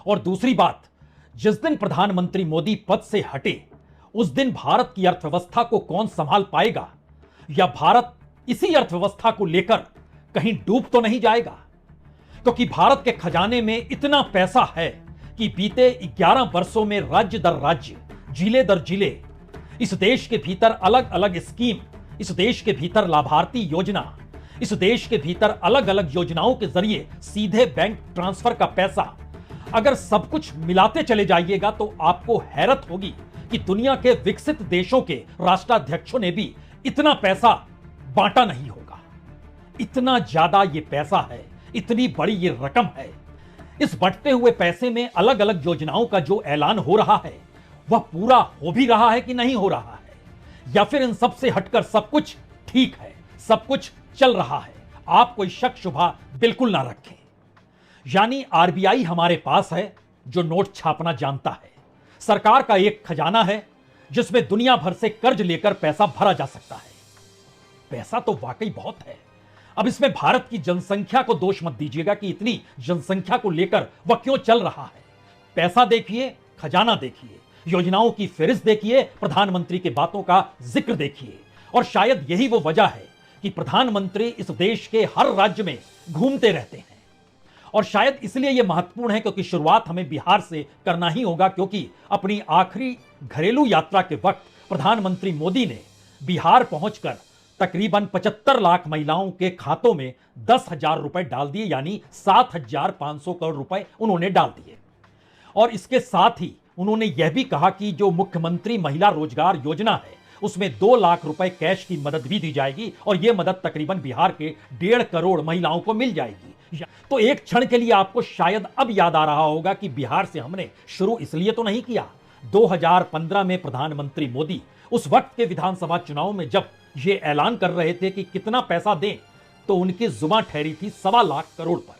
और दूसरी बात, जिस दिन प्रधानमंत्री मोदी पद से हटे उस दिन भारत की अर्थव्यवस्था को कौन संभाल पाएगा, या भारत इसी अर्थव्यवस्था को लेकर कहीं डूब तो नहीं जाएगा? क्योंकि भारत के खजाने में इतना पैसा है कि बीते 11 वर्षों में राज्य दर राज्य, जिले दर जिले, इस देश के भीतर अलग अलग स्कीम, इस देश के भीतर लाभार्थी योजना, इस देश के भीतर अलग अलग योजनाओं के जरिए सीधे बैंक ट्रांसफर का पैसा, अगर सब कुछ मिलाते चले जाइएगा तो आपको हैरत होगी कि दुनिया के विकसित देशों के राष्ट्राध्यक्षों ने भी इतना पैसा बांटा नहीं होगा। इतना ज्यादा ये पैसा है, इतनी बड़ी ये रकम है। इस बढ़ते हुए पैसे में अलग अलग योजनाओं का जो ऐलान हो रहा है वह पूरा हो भी रहा है कि नहीं हो रहा है, या फिर इन सब से हटकर सब कुछ ठीक है, सब कुछ चल रहा है, आप कोई शक शुबा बिल्कुल ना रखें। यानी आरबीआई हमारे पास है जो नोट छापना जानता है, सरकार का एक खजाना है जिसमें दुनिया भर से कर्ज लेकर पैसा भरा जा सकता है। पैसा तो वाकई बहुत है। अब इसमें भारत की जनसंख्या को दोष मत दीजिएगा कि इतनी जनसंख्या को लेकर वह क्यों चल रहा है। पैसा देखिए, खजाना देखिए, योजनाओं की फहरिस्त देखिए, प्रधानमंत्री के बातों का जिक्र देखिए, और शायद यही वो वजह है कि प्रधानमंत्री इस देश के हर राज्य में घूमते रहते हैं। और शायद इसलिए यह महत्वपूर्ण है क्योंकि शुरुआत हमें बिहार से करना ही होगा, क्योंकि अपनी आखिरी घरेलू यात्रा के वक्त प्रधानमंत्री मोदी ने बिहार पहुंचकर तकरीबन 75 लाख महिलाओं के खातों में 10,000 रुपए डाल दिए, यानी 7,500 करोड़ रुपए उन्होंने डाल दिए। और इसके साथ ही उन्होंने यह भी कहा कि जो मुख्यमंत्री महिला रोजगार योजना है उसमें 2 लाख रुपए कैश की मदद भी दी जाएगी, और यह मदद तकरीबन बिहार के 1.5 करोड़ महिलाओं को मिल जाएगी। तो एक क्षण के लिए आपको शायद अब याद आ रहा होगा कि बिहार से हमने शुरू इसलिए तो नहीं किया। 2015 में प्रधानमंत्री मोदी उस वक्त के विधानसभा चुनाव में जब ये ऐलान कर रहे थे कि कितना पैसा दें, तो उनकी जुबान ठहरी थी 1.25 लाख करोड़ पर।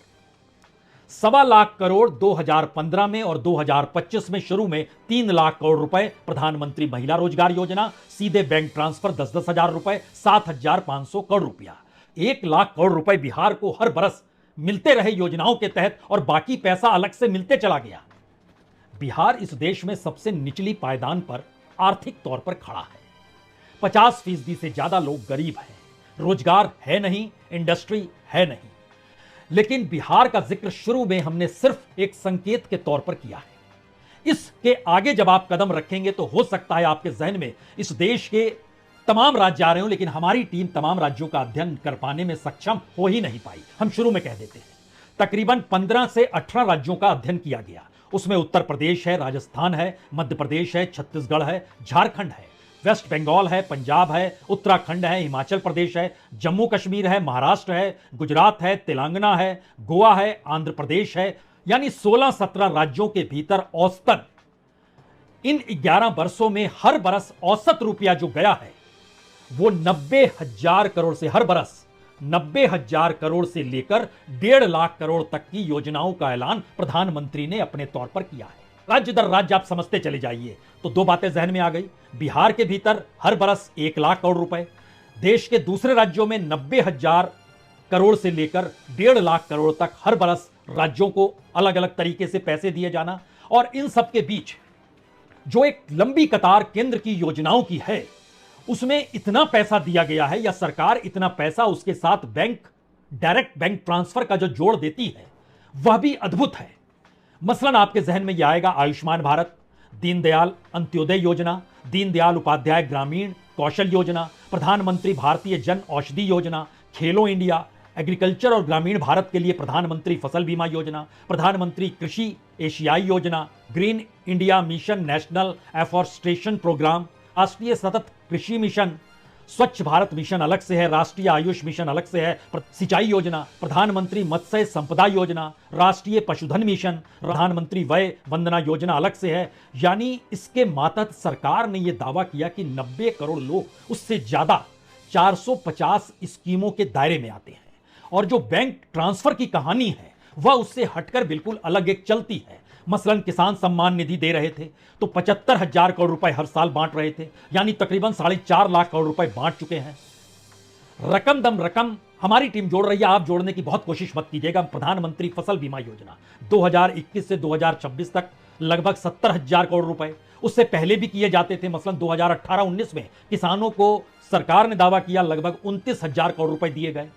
1.25 लाख करोड़ 2015 में, और 2025 में शुरू में 3 लाख करोड़ रुपए प्रधानमंत्री महिला रोजगार योजना, सीधे बैंक ट्रांसफर 10-10 हजार रुपए, 7,500 करोड़ रुपया। 1 लाख करोड़ रुपए बिहार को हर बरस मिलते रहे योजनाओं के तहत, और बाकी पैसा अलग से मिलते चला गया। बिहार इस देश में सबसे निचली पायदान पर आर्थिक तौर पर खड़ा है। 50% से ज्यादा लोग गरीब हैं, रोजगार है नहीं, इंडस्ट्री है नहीं। लेकिन बिहार का जिक्र शुरू में हमने सिर्फ एक संकेत के तौर पर किया है। इसके आगे जब आप कदम रखेंगे तो हो सकता है आपके जहन में इस देश के तमाम राज्य आ रहे हो, लेकिन हमारी टीम तमाम राज्यों का अध्ययन कर पाने में सक्षम हो ही नहीं पाई। हम शुरू में कह देते हैं तकरीबन 15 से 18 राज्यों का अध्ययन किया गया। उसमें उत्तर प्रदेश है, राजस्थान है, मध्य प्रदेश है, छत्तीसगढ़ है, झारखंड है, वेस्ट बंगाल है, पंजाब है, उत्तराखंड है, हिमाचल प्रदेश है, जम्मू कश्मीर है, महाराष्ट्र है, गुजरात है, तेलंगाना है, गोवा है, आंध्र प्रदेश है। यानी 16-17 राज्यों के भीतर औसतन इन 11 वर्षों में हर बरस औसत रुपया जो गया है वो 90,000 करोड़ से, हर बरस 90,000 करोड़ से लेकर 1.5 लाख करोड़ तक की योजनाओं का ऐलान प्रधानमंत्री ने अपने तौर पर किया है। राज्य दर राज्य आप समझते चले जाइए तो 2 बातें जहन में आ गई। बिहार के भीतर हर बरस 1 लाख करोड़ रुपए, देश के दूसरे राज्यों में 90,000 करोड़ से लेकर 1.5 लाख करोड़ तक हर बरस राज्यों को अलग अलग तरीके से पैसे दिए जाना, और इन सब के बीच जो एक लंबी कतार केंद्र की योजनाओं की है उसमें इतना पैसा दिया गया है, या सरकार इतना पैसा उसके साथ बैंक डायरेक्ट बैंक ट्रांसफर का जो जोड़ देती है वह भी अद्भुत है। मसलन आपके जहन में यह आएगा आयुष्मान भारत, दीनदयाल अंत्योदय योजना, दीनदयाल उपाध्याय ग्रामीण कौशल योजना, प्रधानमंत्री भारतीय जन औषधि योजना, खेलो इंडिया, एग्रीकल्चर और ग्रामीण भारत के लिए प्रधानमंत्री फसल बीमा योजना, प्रधानमंत्री कृषि एशियाई योजना, green India mission, national afforestation programme, राष्ट्रीय सतत कृषि मिशन, स्वच्छ भारत मिशन अलग से है, राष्ट्रीय आयुष मिशन अलग से है, सिंचाई योजना, प्रधानमंत्री मत्स्य संपदा योजना, राष्ट्रीय पशुधन मिशन, प्रधानमंत्री वय वंदना योजना अलग से है। यानी इसके मातहत सरकार ने यह दावा किया कि 90 करोड़ लोग, उससे ज्यादा 450 स्कीमों के दायरे में आते हैं। और जो बैंक ट्रांसफर की कहानी है वह उससे हटकर बिल्कुल अलग एक चलती है। मसलन किसान सम्मान निधि दे रहे थे तो 75,000 करोड़ रुपए हर साल बांट रहे थे, यानी तकरीबन 4.5 लाख करोड़ रुपए बांट चुके हैं। रकम दम रकम हमारी टीम जोड़ रही है, आप जोड़ने की बहुत कोशिश मत कीजिएगा। प्रधानमंत्री फसल बीमा योजना 2021 से 2026 तक लगभग 70,000 करोड़ रुपए, उससे पहले भी किए जाते थे। मसलन 2018-19 में किसानों को सरकार ने दावा किया लगभग 29,000 करोड़ रुपए दिए गए।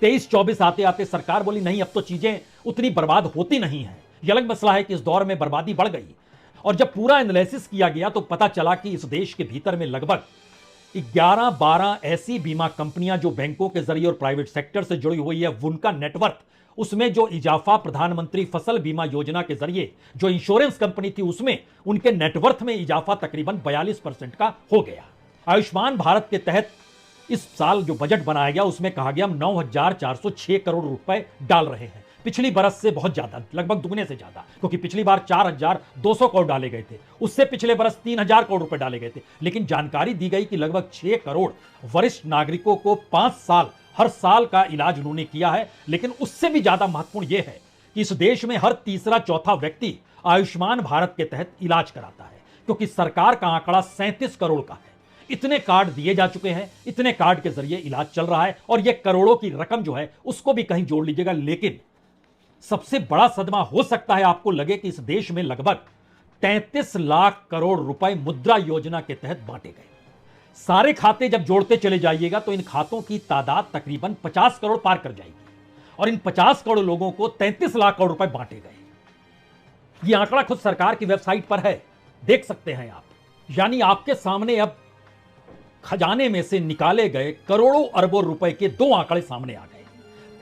23-24 आते आते सरकार बोली नहीं, अब तो चीजें उतनी बर्बाद होती नहीं है। यह अलग मसला है कि इस दौर में बर्बादी बढ़ गई, और जब पूरा एनालिसिस किया गया तो पता चला कि इस देश के भीतर में लगभग 11-12 ऐसी बीमा कंपनियां जो बैंकों के जरिए और प्राइवेट सेक्टर से जुड़ी हुई है, उनका नेटवर्थ, उसमें जो इजाफा प्रधानमंत्री फसल बीमा योजना के जरिए जो इंश्योरेंस कंपनी थी उसमें उनके नेटवर्थ में इजाफा तकरीबन 42% का हो गया। आयुष्मान भारत के तहत इस साल जो बजट बनाया गया उसमें कहा गया हम 9,406 करोड़ रुपए डाल रहे हैं। पिछली बरस से बहुत ज्यादा, लगभग दुगने से ज्यादा, क्योंकि पिछली बार 4,200 करोड़ डाले गए थे, उससे पिछले बरस 3,000 करोड़ रुपए डाले गए थे। लेकिन जानकारी दी गई कि लगभग 6 करोड़ वरिष्ठ नागरिकों को 5 साल हर साल का इलाज उन्होंने किया है। लेकिन उससे भी ज्यादा महत्वपूर्ण यह है कि इस देश में हर तीसरा चौथा व्यक्ति आयुष्मान भारत के तहत इलाज कराता है, क्योंकि सरकार का आंकड़ा 37 करोड़ का है। इतने कार्ड दिए जा चुके हैं, इतने कार्ड के जरिए इलाज चल रहा है, और यह करोड़ों की रकम जो है उसको भी कहीं जोड़ लीजिएगा। लेकिन सबसे बड़ा सदमा हो सकता है आपको लगे कि इस देश में लगभग 33 लाख करोड़ रुपए मुद्रा योजना के तहत बांटे गए। सारे खाते जब जोड़ते चले जाइएगा तो इन खातों की तादाद तकरीबन 50 करोड़ पार कर जाएगी, और इन 50 करोड़ लोगों को 33 लाख करोड़ रुपए बांटे गए। यह आंकड़ा खुद सरकार की वेबसाइट पर है, देख सकते हैं आप। यानी आपके सामने अब खजाने में से निकाले गए करोड़ों अरबों रुपए के दो आंकड़े सामने आ गए।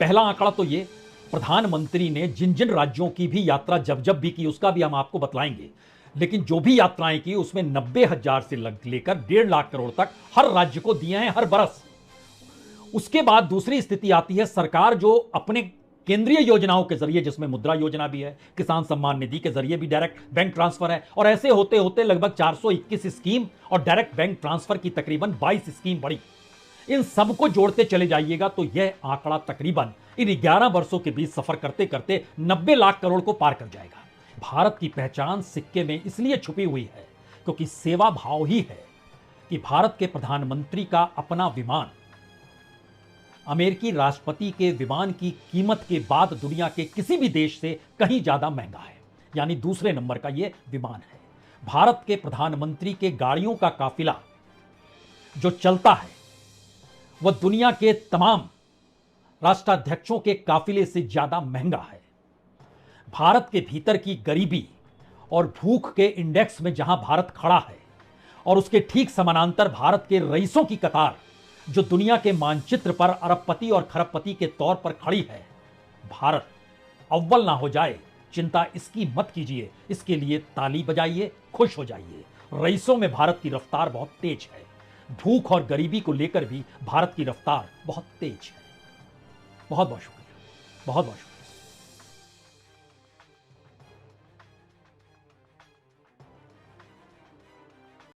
पहला आंकड़ा तो ये, प्रधानमंत्री ने जिन जिन राज्यों की भी यात्रा जब जब भी की उसका भी हम आपको बतलाएंगे, लेकिन जो भी यात्राएं की उसमें 90,000 से लेकर 1.5 लाख करोड़ तक हर राज्य को दिए हैं हर बरस। उसके बाद दूसरी स्थिति आती है, सरकार जो अपने केंद्रीय योजनाओं के जरिए, जिसमें मुद्रा योजना भी है, किसान सम्मान निधि के जरिए भी डायरेक्ट बैंक ट्रांसफर है, और ऐसे होते होते लगभग 421 स्कीम और डायरेक्ट बैंक ट्रांसफर की तकरीबन 22 स्कीम बढ़ी। इन सबको जोड़ते चले जाइएगा तो यह आंकड़ा तकरीबन इन 11 वर्षों के बीच सफर करते करते 90 लाख करोड़ को पार कर जाएगा। भारत की पहचान सिक्के में इसलिए छुपी हुई है क्योंकि सेवा भाव ही है कि भारत के प्रधानमंत्री का अपना विमान अमेरिकी राष्ट्रपति के विमान की कीमत के बाद दुनिया के किसी भी देश से कहीं ज्यादा महंगा है। यानी दूसरे नंबर का यह विमान है। भारत के प्रधानमंत्री के गाड़ियों का काफिला जो चलता है वह दुनिया के तमाम राष्ट्राध्यक्षों के काफिले से ज्यादा महंगा है। भारत के भीतर की गरीबी और भूख के इंडेक्स में जहां भारत खड़ा है, और उसके ठीक समानांतर भारत के रईसों की कतार जो दुनिया के मानचित्र पर अरबपति और खरबपति के तौर पर खड़ी है, भारत अव्वल ना हो जाए चिंता इसकी मत कीजिए। इसके लिए ताली बजाइए, खुश हो जाइए। रईसों में भारत की रफ्तार बहुत तेज है। भूख और गरीबी को लेकर भी भारत की रफ्तार बहुत तेज है। बहुत बहुत शुक्रिया, बहुत बहुत शुक्रिया।